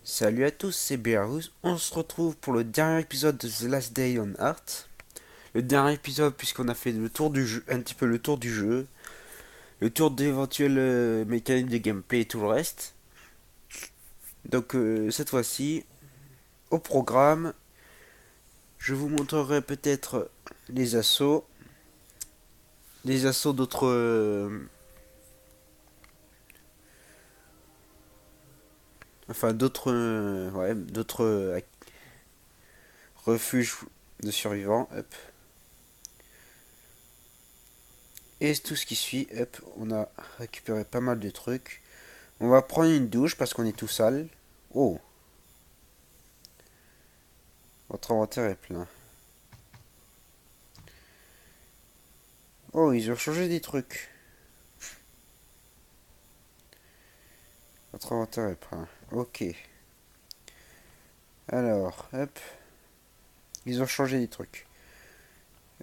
Salut à tous, c'est Belarus. On se retrouve pour le dernier épisode de The Last Day on Earth. Le dernier épisode puisqu'on a fait le tour du jeu, un petit peu le tour du jeu, le tour d'éventuelles mécaniques de gameplay et tout le reste. Donc cette fois-ci, au programme, je vous montrerai peut-être les assauts d'autres, d'autres refuges de survivants. Hop. Et tout ce qui suit, hop, on a récupéré pas mal de trucs. On va prendre une douche parce qu'on est tout sale. Oh, votre inventaire est plein. Oh, ils ont changé des trucs. Votre inventaire est plein. Ok. Alors, hop. Ils ont changé des trucs.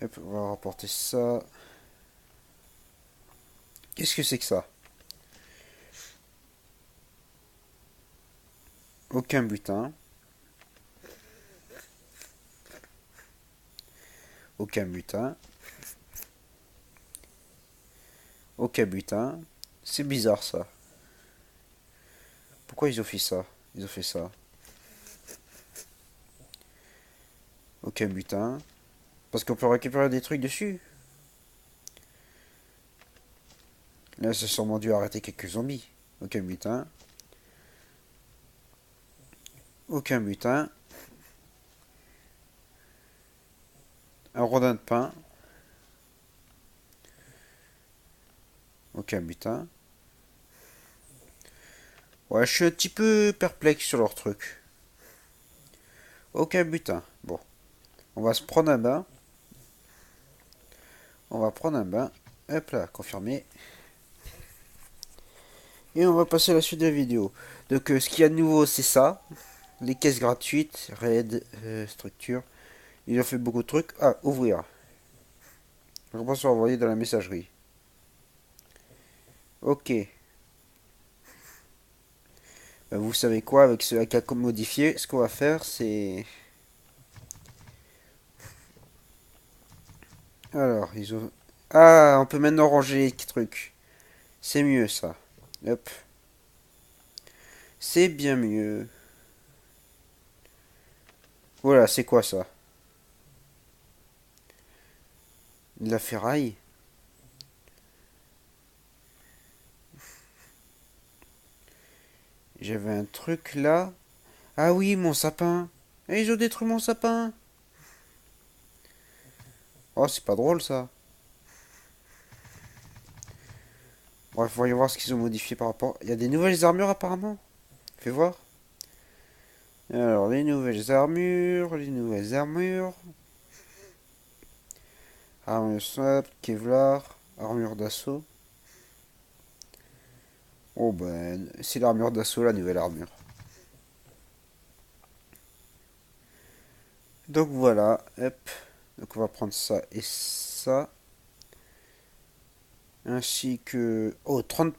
Hop, on va rapporter ça. Qu'est-ce que c'est que ça? Aucun butin. Aucun butin. Aucun butin. C'est bizarre ça. Pourquoi ils ont fait ça? Ils ont fait ça. Aucun butin. Parce qu'on peut récupérer des trucs dessus. Là, c'est sûrement dû arrêter quelques zombies. Aucun butin. Aucun butin. Un rodin de pain. Aucun butin. Ouais, je suis un petit peu perplexe sur leur truc. Aucun butin. Bon, on va se prendre un bain. On va prendre un bain. Hop là, confirmé. Et on va passer à la suite de la vidéo. Donc, ce qu'il y a de nouveau, c'est ça. Les caisses gratuites, raid, structure. Ils ont fait beaucoup de trucs. Ah, ouvrir. Réponse envoyer dans la messagerie. Ok. Ben, vous savez quoi, avec ce AK modifié, ce qu'on va faire, c'est... Alors, ils ont... Ah, on peut maintenant ranger les trucs. C'est mieux, ça. Hop. C'est bien mieux. Voilà, c'est quoi ça? De la ferraille? J'avais un truc là. Ah oui, mon sapin. Et ils ont détruit mon sapin. Oh, c'est pas drôle ça. Bref, voyons voir ce qu'ils ont modifié par rapport. Il y a des nouvelles armures apparemment. Fais voir. Alors, les nouvelles armures, les nouvelles armures. Armure simple, Kevlar, armure d'assaut. Oh ben, c'est l'armure d'assaut, la nouvelle armure. Donc voilà, hop. Donc on va prendre ça et ça. Ainsi que... Oh, 30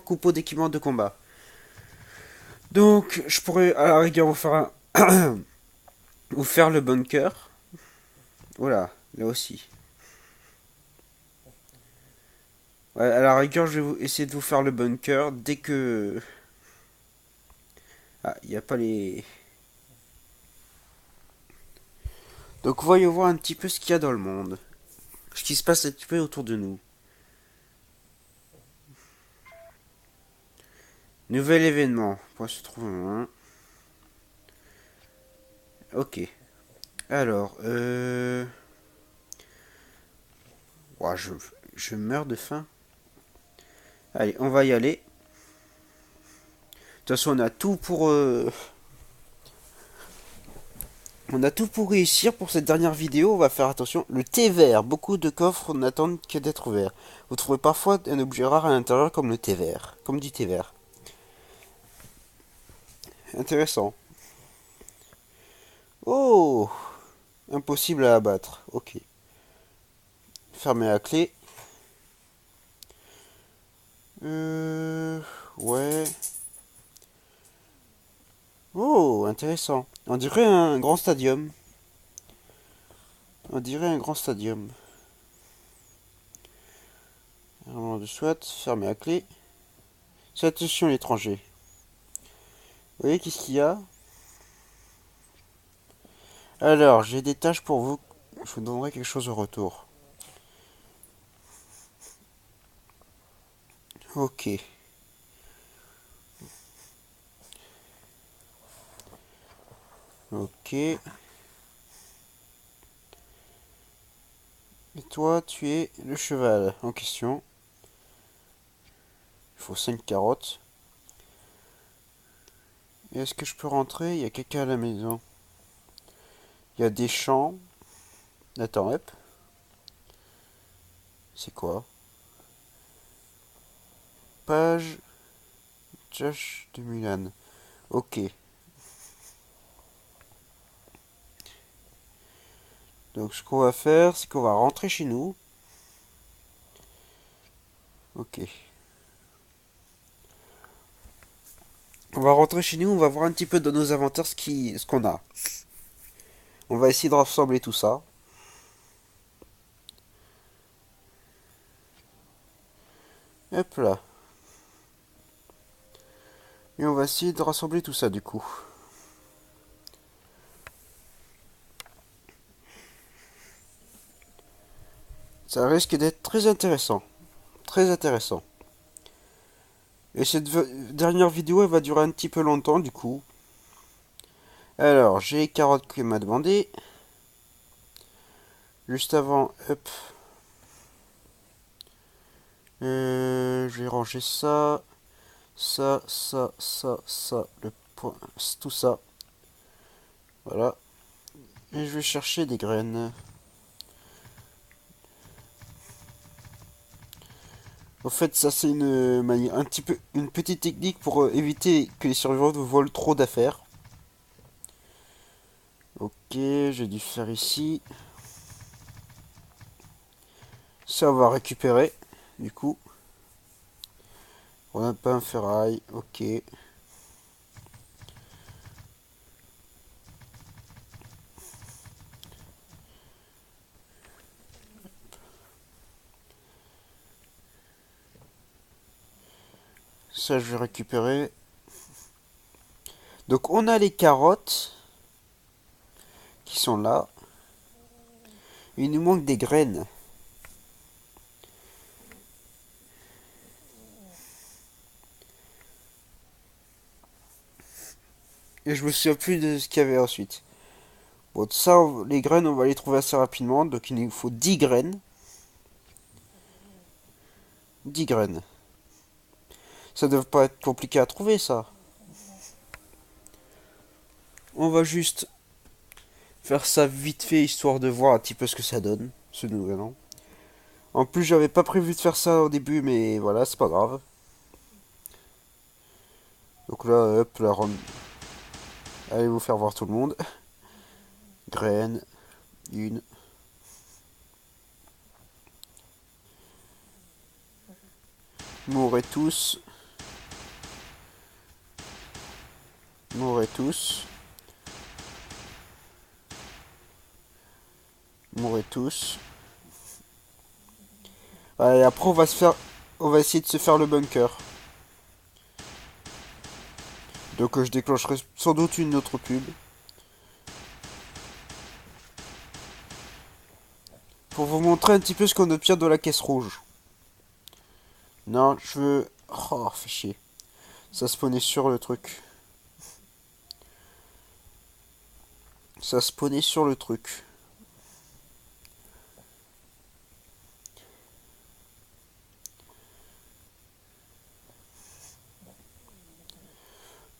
coupeaux d'équipement de combat. Donc, je pourrais à la rigueur vous faire vous faire le bunker. Voilà, là aussi. Ouais, à la rigueur, je vais essayer de vous faire le bunker dès que... Ah, il n'y a pas les... Donc, voyons voir un petit peu ce qu'il y a dans le monde. Ce qui se passe un petit peu autour de nous. Nouvel événement. Point se trouve un. Ok. Alors, ouah, je meurs de faim. Allez, on va y aller. De toute façon, on a tout pour réussir pour cette dernière vidéo. On va faire attention. Le thé vert. Beaucoup de coffres n'attendent que d'être ouverts. Vous trouvez parfois un objet rare à l'intérieur comme le thé vert. Comme du thé vert. Intéressant. Oh, impossible à abattre. Ok. Fermer la clé. Euh... Ouais. Oh, intéressant. On dirait un grand stadium. On dirait un grand stadium. Armement de SWAT, fermé à clé. C'est attention l'étranger. Vous voyez qu'est-ce qu'il y a? Alors, j'ai des tâches pour vous. Je vous donnerai quelque chose au retour. Ok. Ok. Et toi, tu es le cheval en question. Il faut 5 carottes. Et est-ce que je peux rentrer? Il y a quelqu'un à la maison. Il y a des champs. Attends, hop. C'est quoi? Page Josh de Mulan. Ok. Donc ce qu'on va faire, c'est qu'on va rentrer chez nous. Ok. On va rentrer chez nous, on va voir un petit peu dans nos inventaires ce qu'on a. On va essayer de rassembler tout ça. Hop là. Et on va essayer de rassembler tout ça du coup. Ça risque d'être très intéressant. Très intéressant. Et cette dernière vidéo, elle va durer un petit peu longtemps du coup. Alors, j'ai les carottes qu'il m'a demandé. Juste avant, hop. Je vais ranger ça. Ça. Le point, tout ça. Voilà. Et je vais chercher des graines. En fait, ça c'est une manière, un petit peu, une petite technique pour éviter que les survivants vous volent trop d'affaires. Ok, j'ai dû faire ici. Ça on va récupérer. Du coup, on n'a pas un ferraille. Ok. Ça je vais récupérer. Donc on a les carottes qui sont là. Il nous manque des graines. Et je me souviens plus de ce qu'il y avait ensuite. Bon, ça, les graines, on va les trouver assez rapidement. Donc il nous faut 10 graines. 10 graines. Ça ne devrait pas être compliqué à trouver, ça. On va juste faire ça vite fait, histoire de voir un petit peu ce que ça donne, ce nouvel an. En plus, j'avais pas prévu de faire ça au début, mais voilà, c'est pas grave. Donc là, hop, la ronde. Allez vous faire voir tout le monde. Graines, une. Mourrez tous. Mourrez tous. Mourrez tous. Et après, on va se faire. On va essayer de se faire le bunker. Donc je déclencherai sans doute une autre pub. Pour vous montrer un petit peu ce qu'on obtient dans la caisse rouge. Non, je veux... Oh, fait chier. Ça spawnait sur le truc. Ça spawnait sur le truc.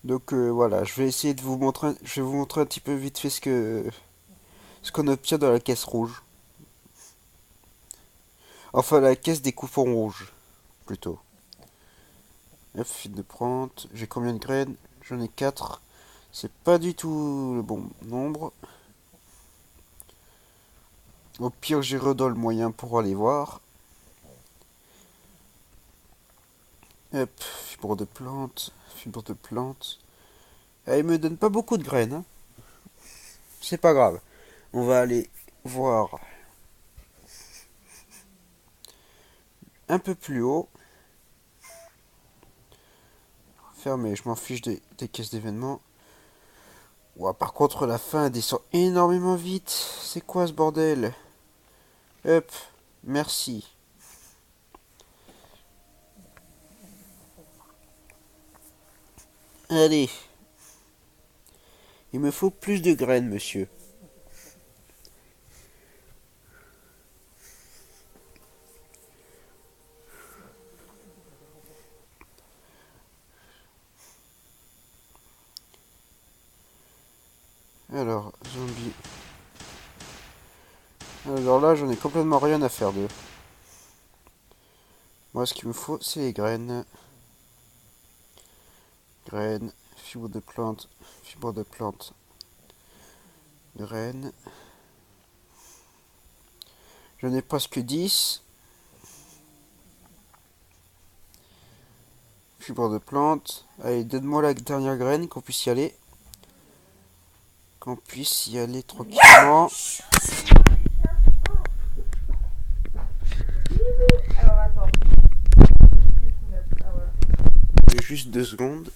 Donc voilà, je vais essayer de vous montrer... Je vais vous montrer un petit peu vite fait ce qu'on obtient dans la caisse rouge. Enfin, la caisse des coupons rouges, plutôt. F, fil de prente. J'ai combien de graines? J'en ai 4. C'est pas du tout le bon nombre. Au pire, j'irai dans le moyen pour aller voir. Hop, fibre de plante. Fibre de plante. Il me donne pas beaucoup de graines, hein. C'est pas grave. On va aller voir un peu plus haut. Fermé, je m'en fiche des caisses d'événements. Ouah, par contre, la fin descend énormément vite. C'est quoi ce bordel? Hop, merci. Allez. Il me faut plus de graines, monsieur. Alors, zombie. Alors là, j'en ai complètement rien à faire d'eux. Moi, ce qu'il me faut, c'est les graines. Graines, fibre de plante, graines. J'en ai presque 10. Fibre de plante. Allez, donne-moi la dernière graine, qu'on puisse y aller. Qu'on puisse y aller tranquillement. Alors attends. Juste 2 secondes.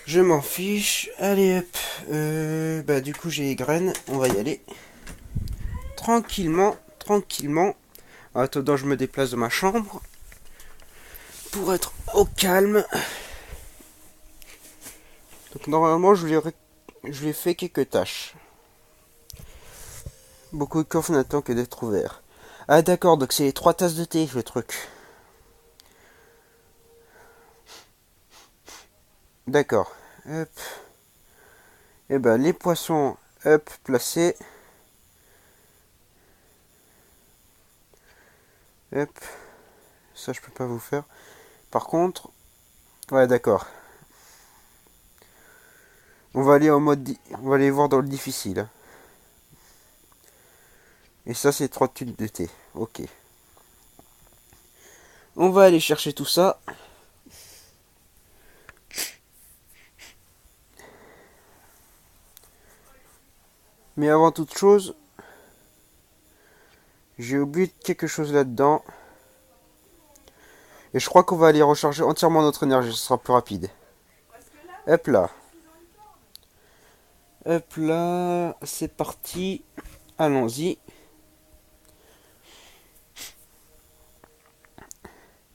Je m'en fiche. Allez hop. Bah du coup j'ai les graines. On va y aller. Tranquillement. Tranquillement. En attendant je me déplace de ma chambre. Pour être au calme. Donc normalement je lui ai fait quelques tâches. Beaucoup de coffres n'attendent que d'être ouverts. Ah d'accord, donc c'est les 3 tasses de thé le truc. D'accord. Hop. Et ben les poissons, hop, placés. Hop. Ça je peux pas vous faire. Par contre, ouais d'accord. On va aller en mode, on va aller voir dans le difficile. Et ça c'est 3 tubes de thé. Ok. On va aller chercher tout ça. Mais avant toute chose, j'ai oublié quelque chose là-dedans. Et je crois qu'on va aller recharger entièrement notre énergie, ce sera plus rapide. Hop là. Hop là, c'est parti. Allons-y.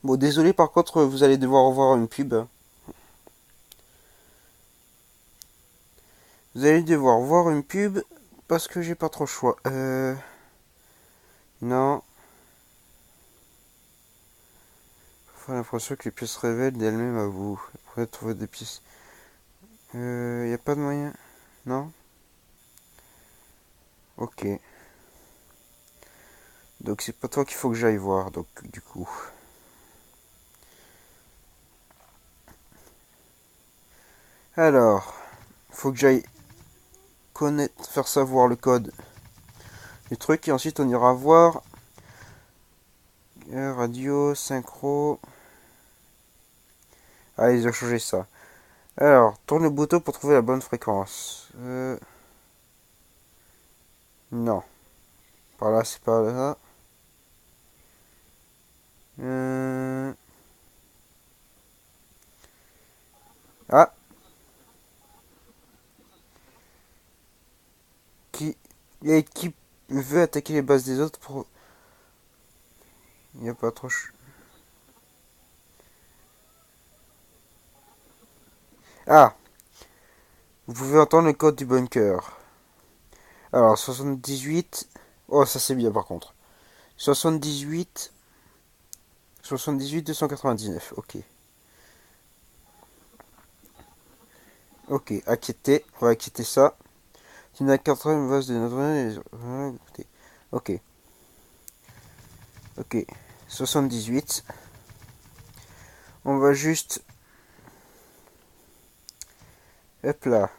Bon, désolé par contre, vous allez devoir revoir une pub. Vous allez devoir voir une pub parce que j'ai pas trop le choix. Non. J'ai l'impression que les pièces se révèlent d'elles-mêmes à vous. Après, trouver des pièces. Y a pas de moyen. Non. Ok. Donc c'est pas toi qu'il faut que j'aille voir. Donc du coup. Alors, faut que j'aille connaître, faire savoir le code du truc et ensuite on ira voir radio, synchro. Ah, ils ont changé ça. Alors, tourne le bouton pour trouver la bonne fréquence. Non. Par là, c'est pas là. Ah, qui et qui veut attaquer les bases des autres pour. Il n'y a pas trop. Ah, vous pouvez entendre le code du bunker. Alors, 78. Oh, ça c'est bien par contre. 78. 78 299. Ok. Ok, acquitter. On va acquitter ça. Tu n'as qu'un base de notre. Ok. Ok. 78. On va juste. Hop là.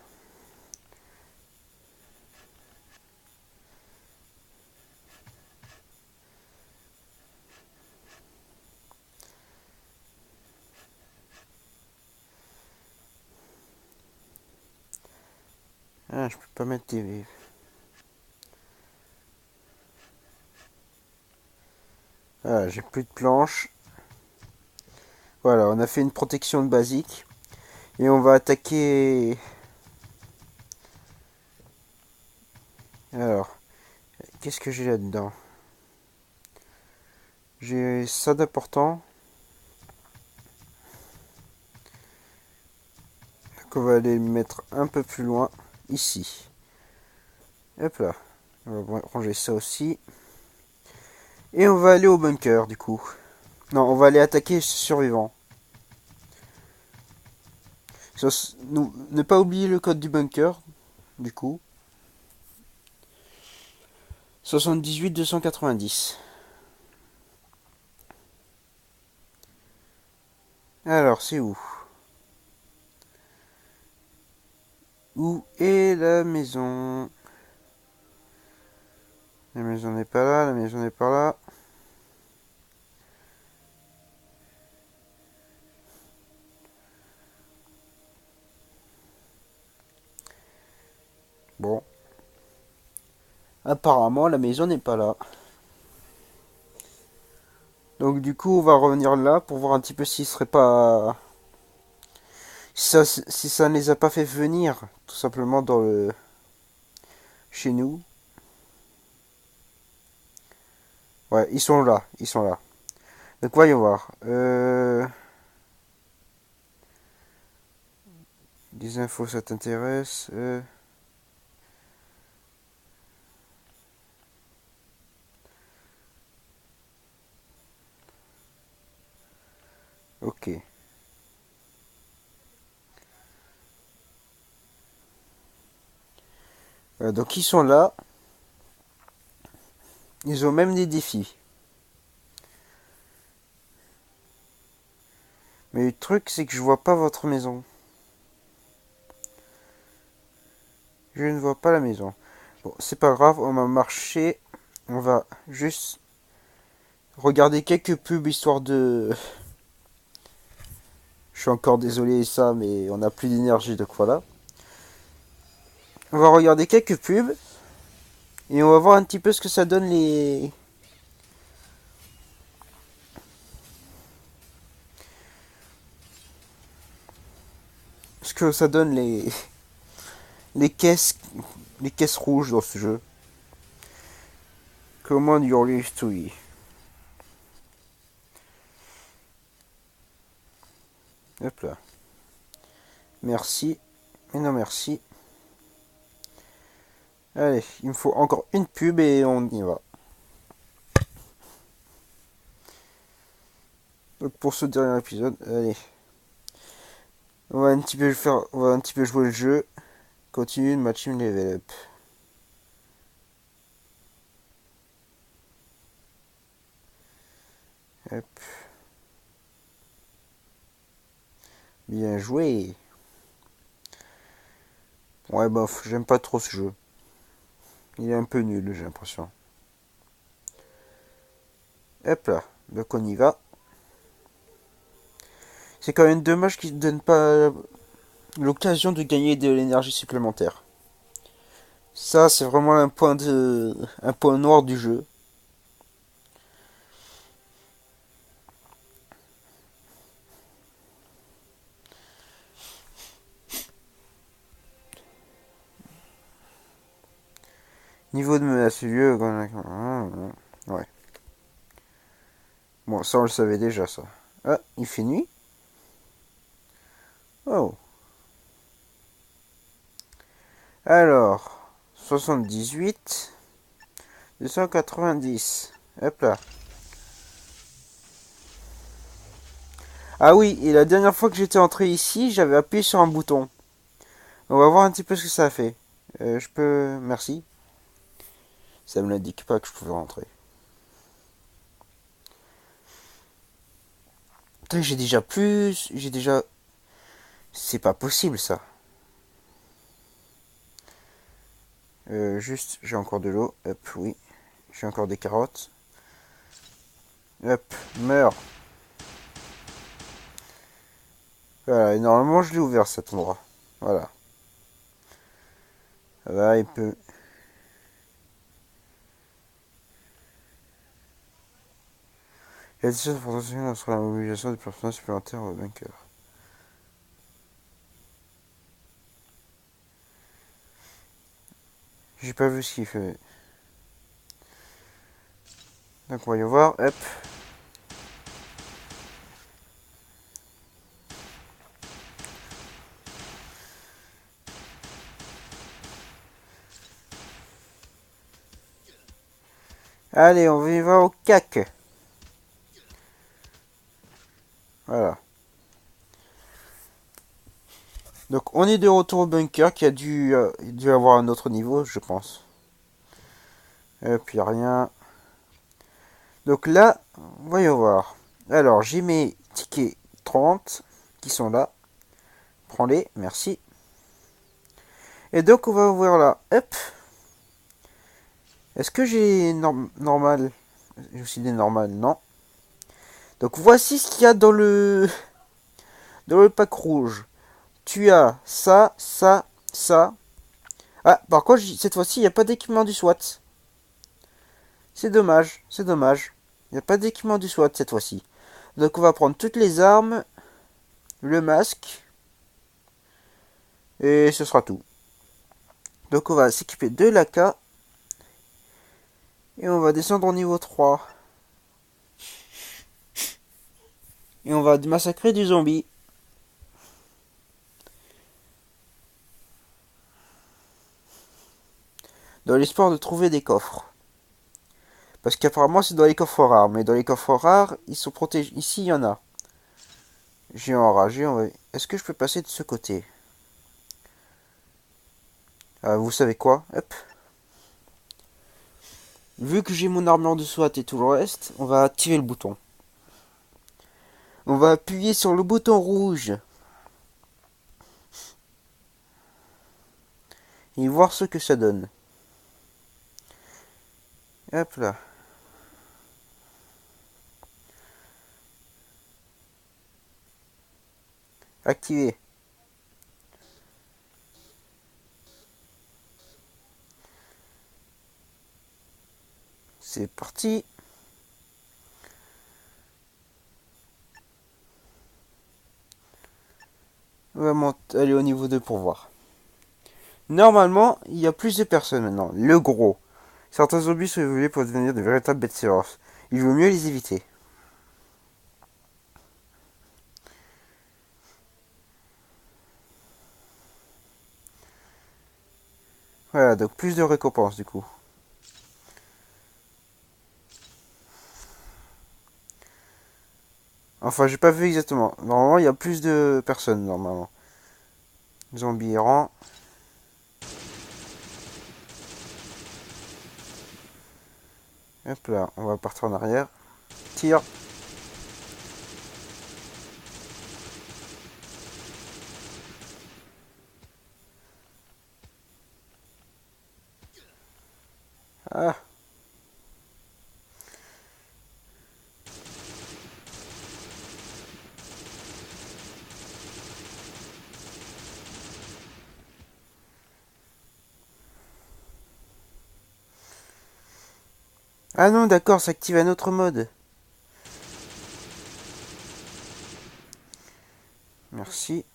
Ah, je peux pas mettre des... Ah, j'ai plus de planches. Voilà, on a fait une protection de basique. Et on va attaquer... Alors, qu'est-ce que j'ai là-dedans? J'ai ça d'important. Donc on va aller le mettre un peu plus loin. Ici. Hop là. On va ranger ça aussi. Et on va aller au bunker du coup. Non, on va aller attaquer ce survivant. Ne pas oublier le code du bunker, du coup. 78 290. Alors, c'est où? Où est la maison? La maison n'est pas là, la maison n'est pas là. Bon. Apparemment, la maison n'est pas là. Donc du coup, on va revenir là pour voir un petit peu s'il serait pas... Si ça ne les a pas fait venir, tout simplement, dans le... chez nous. Ouais, ils sont là, ils sont là. Donc voyons voir. Des infos, ça t'intéresse Ok. Donc ils sont là. Ils ont même des défis. Mais le truc, c'est que je vois pas votre maison. Je ne vois pas la maison. Bon, c'est pas grave, on va marcher. On va juste regarder quelques pubs histoire de... Je suis encore désolé ça, mais on n'a plus d'énergie, donc voilà. On va regarder quelques pubs. Et on va voir un petit peu ce que ça donne les... Ce que ça donne les caisses... Les caisses rouges dans ce jeu. Command your history. Hop là. Merci. Mais non merci. Allez, il me faut encore une pub et on y va. Donc pour ce dernier épisode, allez. On va un petit peu faire, on va un petit peu jouer le jeu. Continue ma team level up. Hop. Bien joué. Ouais bof, j'aime pas trop ce jeu. Il est un peu nul, j'ai l'impression. Hop là, donc on y va. C'est quand même dommage qu'ils ne donnent pas l'occasion de gagner de l'énergie supplémentaire. Ça, c'est vraiment un point noir du jeu. Niveau de menace lieu, ouais. Bon, ça on le savait déjà ça. Ah, il fait nuit. Oh. Alors, 78, 290. Hop là. Ah oui, et la dernière fois que j'étais entré ici, j'avais appuyé sur un bouton. On va voir un petit peu ce que ça a fait. Je peux... Merci. Ça me l'indique pas que je pouvais rentrer. Putain, j'ai déjà plus... J'ai déjà... C'est pas possible ça. Juste, j'ai encore de l'eau. Hop, oui. J'ai encore des carottes. Hop, meurs. Voilà, et normalement je l'ai ouvert cet endroit. Voilà. Voilà, il peut... Il y a des choses potentielles sur la mobilisation des personnages supplémentaires au bunker. J'ai pas vu ce qu'il fait. Donc on va y voir, hop. Allez, on va y voir au cac. Voilà. Donc on est de retour au bunker qui a dû avoir un autre niveau, je pense. Et puis rien. Donc là, voyons voir. Alors j'ai mes tickets 30 qui sont là. Prends-les, merci. Et donc on va ouvrir là. Hop. Est-ce que j'ai normal? J'ai aussi des normales, non. Donc voici ce qu'il y a dans le pack rouge. Tu as ça, ça, ça. Ah, par contre, cette fois-ci, il n'y a pas d'équipement du SWAT. C'est dommage, c'est dommage. Il n'y a pas d'équipement du SWAT cette fois-ci. Donc on va prendre toutes les armes, le masque, et ce sera tout. Donc on va s'équiper de l'AK, et on va descendre au niveau 3. Et on va massacrer du zombie. Dans l'espoir de trouver des coffres. Parce qu'apparemment c'est dans les coffres rares. Mais dans les coffres rares, ils sont protégés. Ici, il y en a. Géant rat, géant... Est-ce que je peux passer de ce côté? Vous savez quoi? Hop. Vu que j'ai mon armure de SWAT et tout le reste, on va activer le bouton. On va appuyer sur le bouton rouge. Et voir ce que ça donne. Hop là. Activé. C'est parti. On va aller au niveau 2 pour voir. Normalement, il y a plus de personnes maintenant. Le gros. Certains zombies sont évolués pour devenir de véritables bêtes féroces. Il vaut mieux les éviter. Voilà, donc plus de récompenses du coup. Enfin, j'ai pas vu exactement. Normalement, il y a plus de personnes, normalement. Zombies errants. Hop là, on va partir en arrière. Tire. Ah. Ah non, d'accord, ça active un autre mode. Merci.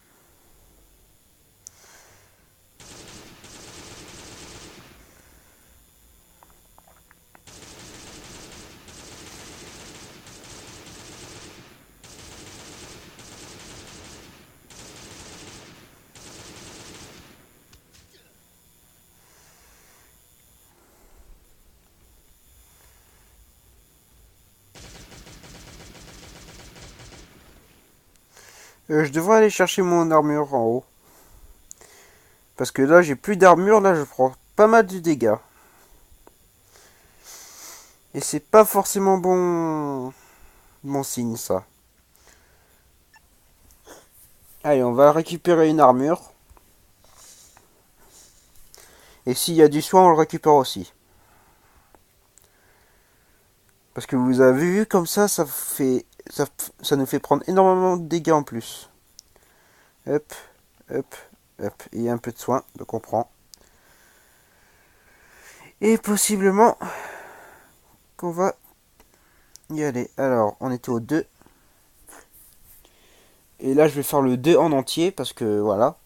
Je devrais aller chercher mon armure en haut. Parce que là, j'ai plus d'armure, là, je prends pas mal de dégâts. Et c'est pas forcément bon signe, ça. Allez, on va récupérer une armure. Et s'il y a du soin, on le récupère aussi. Parce que vous avez vu, comme ça nous fait prendre énormément de dégâts en plus. Hop, hop, hop. Et un peu de soin, donc on prend. Et possiblement qu'on va y aller. Alors, on était au 2. Et là, je vais faire le 2 en entier parce que voilà.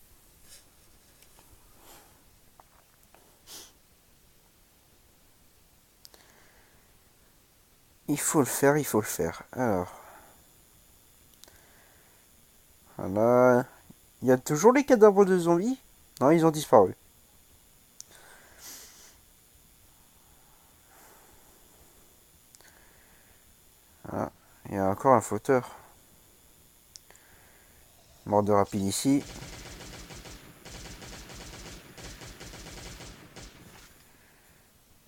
Il faut le faire, il faut le faire. Alors, voilà. Il y a toujours les cadavres de zombies? Non, ils ont disparu. Voilà. Il y a encore un flotteur. Mort de rapide ici.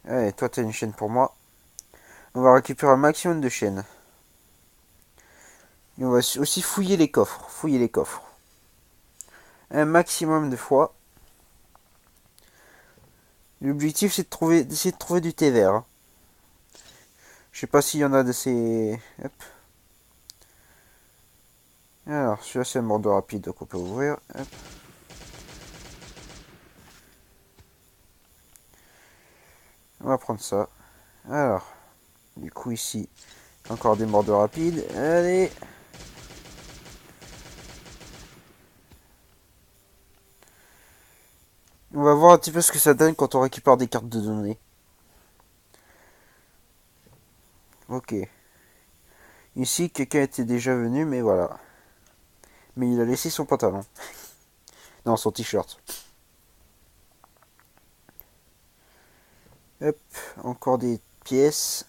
Allez, toi, t'as une chaîne pour moi. On va récupérer un maximum de chaînes. Et on va aussi fouiller les coffres. Fouiller les coffres. Un maximum de fois. L'objectif, c'est d'essayer de trouver du thé vert. Hein. Je sais pas s'il y en a de ces... Hop. Alors, celui-là, c'est un mort de rapide, donc on peut ouvrir. Hop. On va prendre ça. Alors, du coup, ici, encore des morts de rapide. Allez. On va voir un petit peu ce que ça donne quand on récupère des cartes de données. Ok. Ici, quelqu'un était déjà venu, mais voilà. Mais il a laissé son pantalon. Non, son t-shirt. Hop, encore des pièces.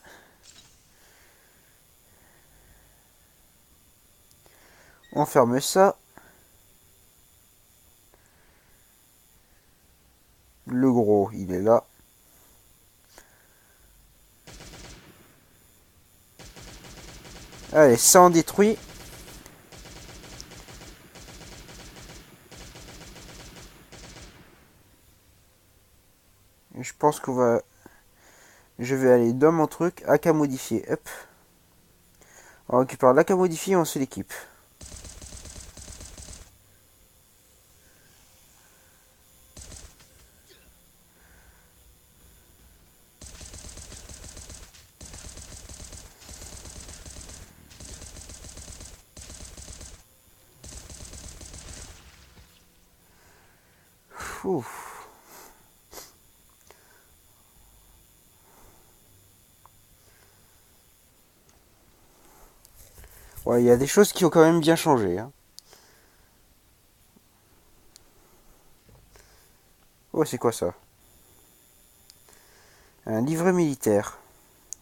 On ferme ça. Le gros, il est là. Allez, ça en détruit. Je pense qu'on va... Je vais aller dans mon truc, AK modifié. Hop. On récupère l'AK modifié et on se l'équipe. Ouf. Ouais, il y a des choses qui ont quand même bien changé. Hein. Oh, c'est quoi ça? Un livret militaire.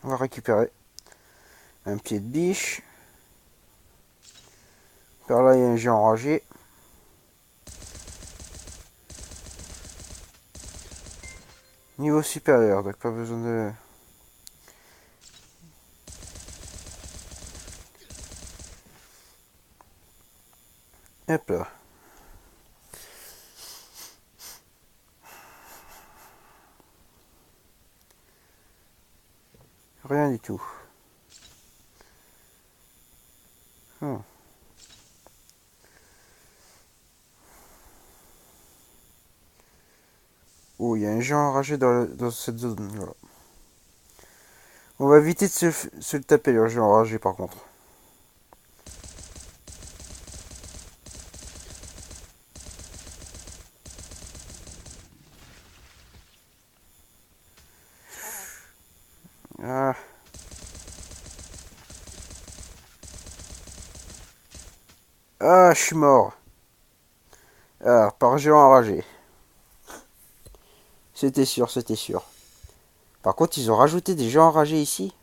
On va récupérer. Un pied de biche. Par là, il y a un géant enragé. Niveau supérieur, donc pas besoin de... Hop là. Rien du tout. Oh. Oh, il y a un géant enragé dans cette zone. Voilà. On va éviter de se le taper, le géant enragé, par contre. Ah. Ah, je suis mort. Ah, par géant enragé. C'était sûr, c'était sûr. Par contre, ils ont rajouté des géants enragés ici.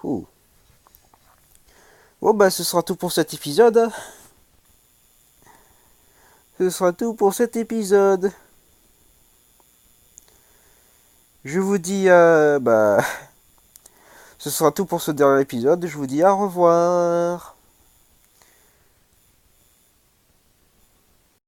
Ouh. Bon, bah, ce sera tout pour cet épisode. Ce sera tout pour cet épisode. Je vous dis, bah, ce sera tout pour ce dernier épisode. Je vous dis au revoir.